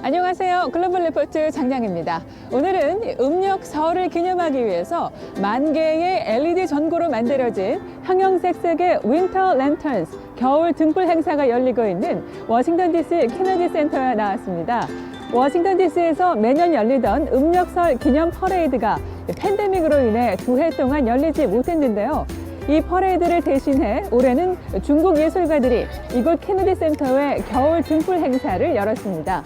안녕하세요. 글로벌 리포트 장장입니다. 오늘은 음력 설을 기념하기 위해서 만 개의 LED 전구로 만들어진 형형색색의 윈터 랜턴스 겨울 등불 행사가 열리고 있는 워싱턴 DC 케네디 센터에 나왔습니다. 워싱턴 DC에서 매년 열리던 음력설 기념 퍼레이드가 팬데믹으로 인해 2해 동안 열리지 못했는데요. 이 퍼레이드를 대신해 올해는 중국 예술가들이 이곳 케네디 센터의 겨울 등불 행사를 열었습니다.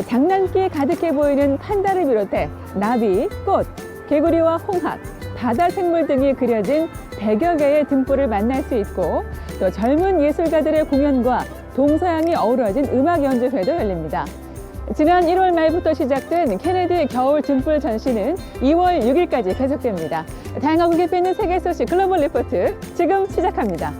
장난기 가득해 보이는 판다를 비롯해 나비, 꽃, 개구리와 홍학, 바다 생물 등이 그려진 100여 개의 등불을 만날 수 있고 또 젊은 예술가들의 공연과 동서양이 어우러진 음악 연주회도 열립니다. 지난 1월 말부터 시작된 케네디 겨울 등불 전시는 2월 6일까지 계속됩니다. 다양하고 깊이 있는 세계 소식 글로벌 리포트 지금 시작합니다.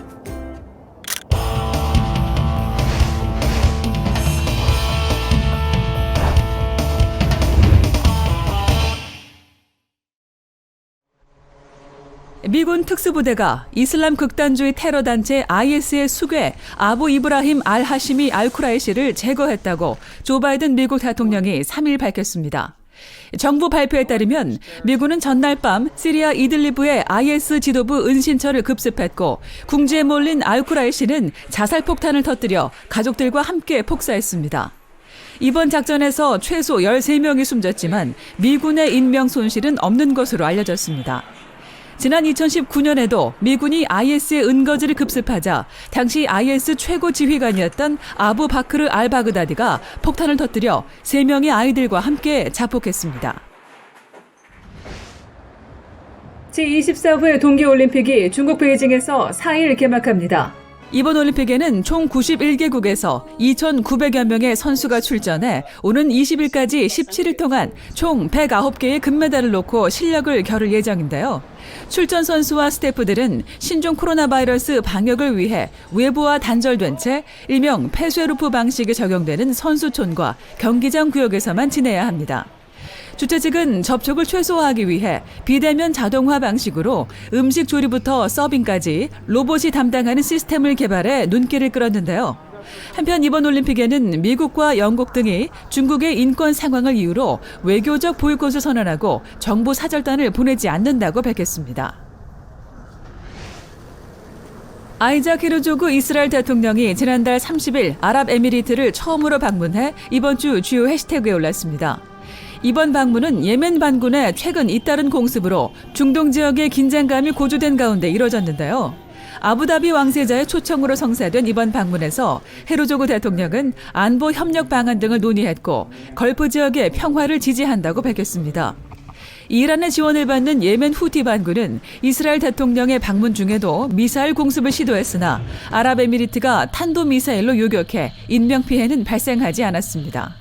미군 특수부대가 이슬람 극단주의 테러 단체 IS의 수괴 아부 이브라힘 알-하시미 알-쿠라이시를 제거했다고 조 바이든 미국 대통령이 3일 밝혔습니다. 정부 발표에 따르면 미군은 전날 밤 시리아 이들리브의 IS 지도부 은신처를 급습했고 궁지에 몰린 알-쿠라이시는 자살폭탄을 터뜨려 가족들과 함께 폭사했습니다. 이번 작전에서 최소 13명이 숨졌지만 미군의 인명 손실은 없는 것으로 알려졌습니다. 지난 2019년에도 미군이 IS의 은거지를 급습하자 당시 IS 최고 지휘관이었던 아부 바크르 알-바그다디가 폭탄을 터뜨려 3명의 아이들과 함께 자폭했습니다. 제24회 동계올림픽이 중국 베이징에서 4일 개막합니다. 이번 올림픽에는 총 91개국에서 2,900여 명의 선수가 출전해 오는 20일까지 17일 동안 총 109개의 금메달을 놓고 실력을 겨룰 예정인데요. 출전 선수와 스태프들은 신종 코로나 바이러스 방역을 위해 외부와 단절된 채 일명 폐쇄루프 방식이 적용되는 선수촌과 경기장 구역에서만 지내야 합니다. 주최 측은 접촉을 최소화하기 위해 비대면 자동화 방식으로 음식 조리부터 서빙까지 로봇이 담당하는 시스템을 개발해 눈길을 끌었는데요. 한편 이번 올림픽에는 미국과 영국 등이 중국의 인권 상황을 이유로 외교적 보이콧을 선언하고 정부 사절단을 보내지 않는다고 밝혔습니다. 아이작 헤르조그 이스라엘 대통령이 지난달 30일 아랍에미리트를 처음으로 방문해 이번 주 주요 해시태그에 올랐습니다. 이번 방문은 예멘 반군의 최근 잇따른 공습으로 중동 지역의 긴장감이 고조된 가운데 이뤄졌는데요. 아부다비 왕세자의 초청으로 성사된 이번 방문에서 헤르조그 대통령은 안보 협력 방안 등을 논의했고 걸프 지역의 평화를 지지한다고 밝혔습니다. 이란의 지원을 받는 예멘 후티 반군은 이스라엘 대통령의 방문 중에도 미사일 공습을 시도했으나 아랍에미리트가 탄도미사일로 요격해 인명피해는 발생하지 않았습니다.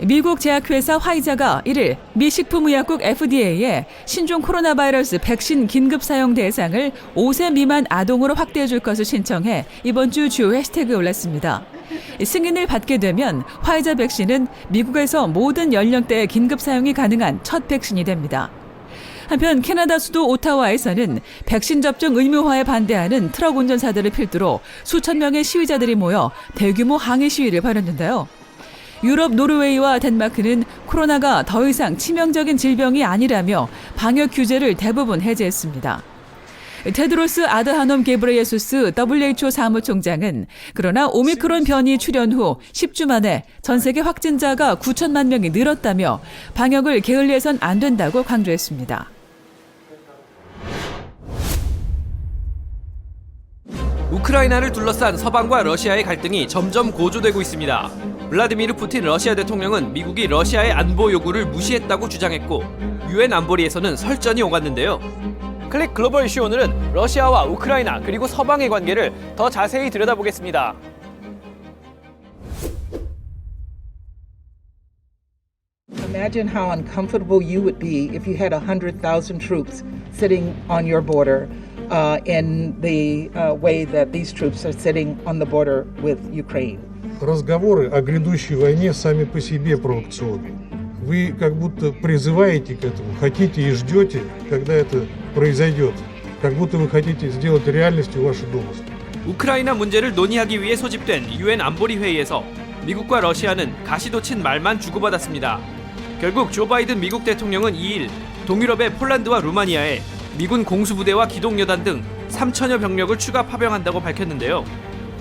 미국 제약회사 화이자가 1일 미 식품의약국 FDA에 신종 코로나 바이러스 백신 긴급 사용 대상을 5세 미만 아동으로 확대해 줄 것을 신청해 이번 주 주요 해시태그에 올랐습니다. 승인을 받게 되면 화이자 백신은 미국에서 모든 연령대의 긴급 사용이 가능한 첫 백신이 됩니다. 한편 캐나다 수도 오타와에서는 백신 접종 의무화에 반대하는 트럭 운전사들을 필두로 수천 명의 시위자들이 모여 대규모 항의 시위를 벌였는데요. 유럽 노르웨이와 덴마크는 코로나가 더 이상 치명적인 질병이 아니라며 방역 규제를 대부분 해제했습니다. 테드로스 아드하놈 게브레예수스 WHO 사무총장은 그러나 오미크론 변이 출현 후 10주 만에 전 세계 확진자가 9천만 명이 늘었다며 방역을 게을리해선 안 된다고 강조했습니다. 우크라이나를 둘러싼 서방과 러시아의 갈등이 점점 고조되고 있습니다. 블라디미르 푸틴 러시아 대통령은 미국이 러시아의 안보 요구를 무시했다고 주장했고 유엔 안보리에서는 설전이 오갔는데요. 클릭 글로벌 이슈 오늘은 러시아와 우크라이나 그리고 서방의 관계를 더 자세히 들여다보겠습니다. Imagine how uncomfortable you would be if you had 100,000 troops sitting on your border in the way that these troops are sitting on the border with Ukraine. Разговоры о грядущей войне сами по себе провокационны. Вы как будто призываете к этому, хотите и ждете, когда это произойдет. Как будто вы хотите сделать реальностью ваши домыслы. 우크라이나 문제를 논의하기 위해 소집된 유엔 안보리 회의에서 미국과 러시아는 가시돋친 말만 주고받았습니다. 결국 조 바이든 미국 대통령은 2일 동유럽의 폴란드와 루마니아에 미군 공수부대와 기동여단 등 3천여 병력을 추가 파병한다고 밝혔는데요.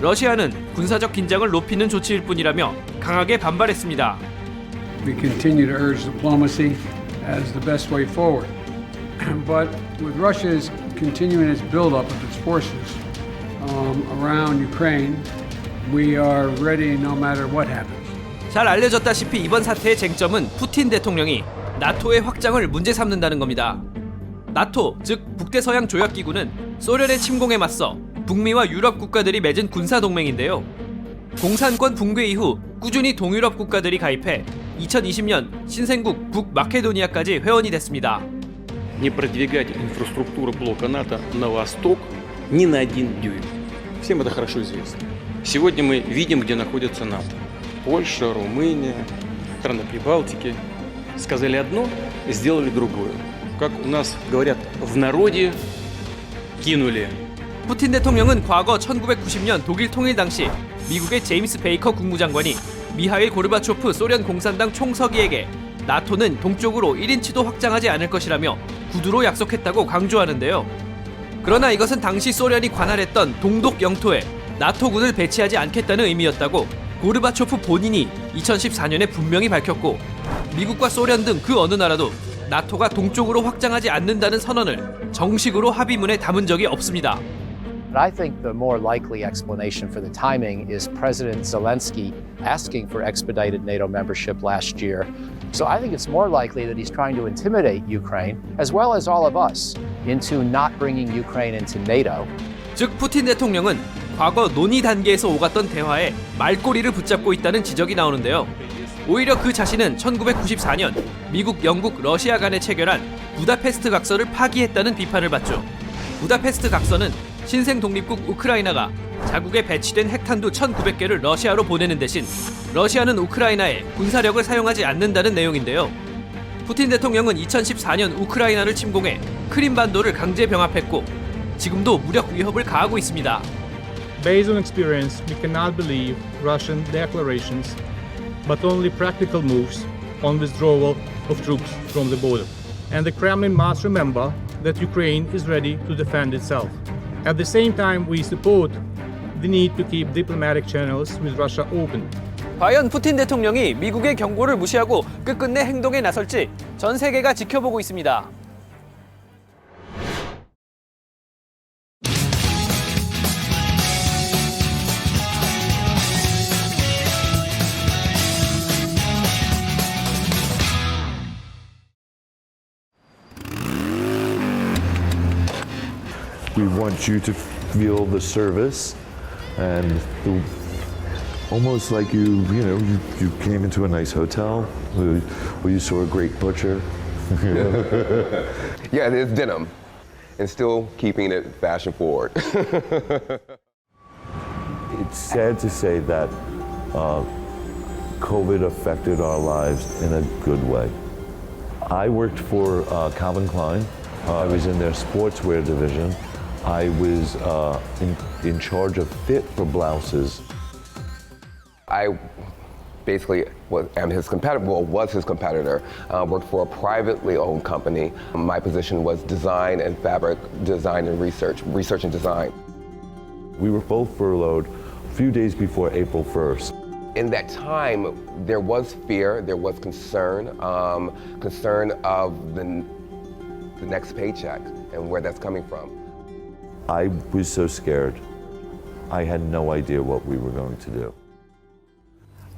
러시아는 군사적 긴장을 높이는 조치일 뿐이라며 강하게 반발했습니다. We continue to urge diplomacy as the best way forward. But with Russia's continuing its buildup of its forces around Ukraine, we are ready no matter what happens. 잘 알려졌다시피 이번 사태의 쟁점은 푸틴 대통령이 나토의 확장을 문제 삼는다는 겁니다. 나토, 즉 북대서양 조약기구는 소련의 침공에 맞서 북미와 유럽 국가들이 맺은 군사동맹인데요. 공산권 붕괴 이후 꾸준히 동유럽 국가들이 가입해 2020년 신생국 북마케도니아까지 회원이 됐습니다. Не продвигать инфраструктуру блока НАТО на восток ни на один дюйм. Всем это хорошо известно. Сегодня мы видим, где находится НАТО. Польша, Румыния, страны Прибалтики. Сказали одно, сделали другое. Как у нас говорят в народе, кинули. 푸틴 대통령은 과거 1990년 독일 통일 당시 미국의 제임스 베이커 국무장관이 미하일 고르바초프 소련 공산당 총서기에게 나토는 동쪽으로 1인치도 확장하지 않을 것이라며 구두로 약속했다고 강조하는데요. 그러나 이것은 당시 소련이 관할했던 동독 영토에 나토군을 배치하지 않겠다는 의미였다고 고르바초프 본인이 2014년에 분명히 밝혔고, 미국과 소련 등 그 어느 나라도 나토가 동쪽으로 확장하지 않는다는 선언을 정식으로 합의문에 담은 적이 없습니다. But I think the more likely explanation for the timing is President Zelensky asking for expedited NATO membership last year. So I think it's more likely that he's trying to intimidate Ukraine, as well as all of us, into not bringing Ukraine into NATO. 즉 푸틴 대통령은 과거 논의 단계에서 오갔던 대화에 말꼬리를 붙잡고 있다는 지적이 나오는데요. 오히려 그 자신은 1994년 미국, 영국, 러시아 간에 체결한 부다페스트 각서를 파기했다는 비판을 받죠. 부다페스트 각서는 신생 독립국 우크라이나가 자국에 배치된 핵탄두 1900개를 러시아로 보내는 대신 러시아는 우크라이나에 군사력을 사용하지 않는다는 내용인데요. 푸틴 대통령은 2014년 우크라이나를 침공해 크림반도를 강제 병합했고 지금도 무력 위협을 가하고 있습니다. Based on experience, we cannot believe Russian declarations, but only practical moves on withdrawal of troops from the border. And the Kremlin must remember that Ukraine is ready to defend itself. At the same time, we support the need to keep diplomatic channels with Russia open. 과연 푸틴 대통령이 미국의 경고를 무시하고 끝끝내 행동에 나설지 전 세계가 지켜보고 있습니다. We want you to feel the service and almost like you came into a nice hotel where you saw a great butcher. Yeah, it's denim and still keeping it fashion forward. It's sad to say that COVID affected our lives in a good way. I worked for Calvin Klein. I was in their sportswear division. I was in charge of fit for blouses. I basically was his competitor, worked for a privately owned company. My position was design and fabric design and research and design. We were both furloughed a few days before April 1st. In that time, there was fear, there was concern of the next paycheck and where that's coming from. I was so scared. I had no idea what we were going to do.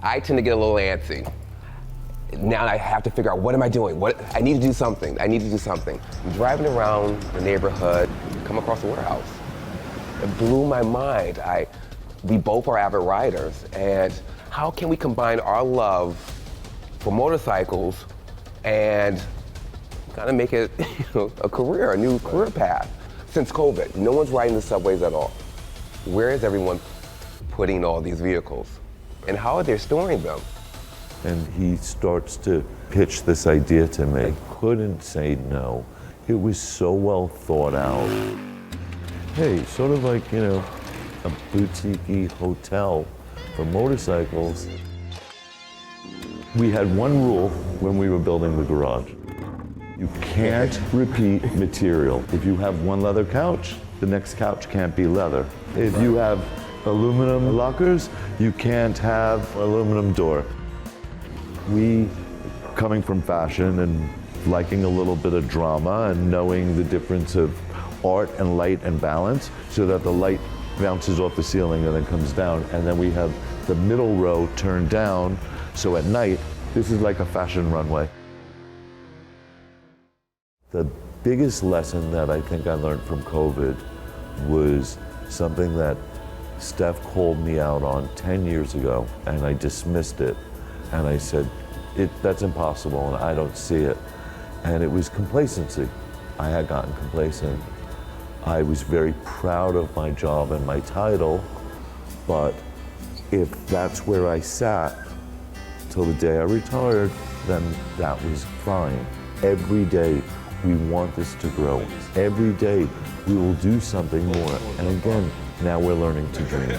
I tend to get a little antsy. Now I have to figure out, what am I doing? I need to do something. I'm driving around the neighborhood, come across a warehouse. It blew my mind. We both are avid riders, and how can we combine our love for motorcycles and kind of make it a career, a new career path? Since COVID, no one's riding the subways at all. Where is everyone putting all these vehicles? And how are they storing them? And he starts to pitch this idea to me. I couldn't say no. It was so well thought out. Hey, sort of like, a boutique hotel for motorcycles. We had one rule when we were building the garage. You can't repeat material. If you have one leather couch, the next couch can't be leather. If you have aluminum lockers, you can't have aluminum door. We, coming from fashion and liking a little bit of drama and knowing the difference of art and light and balance, so that the light bounces off the ceiling and then comes down, and then we have the middle row turned down, so at night, this is like a fashion runway. The biggest lesson that I think I learned from COVID was something that Steph called me out on 10 years ago, and I dismissed it, and I said, that's impossible, and I don't see it. And it was complacency. I had gotten complacent. I was very proud of my job and my title, but if that's where I sat till the day I retired, then that was fine. Every day we want this to grow. Every day we will do something more. And again, now we're learning to dream.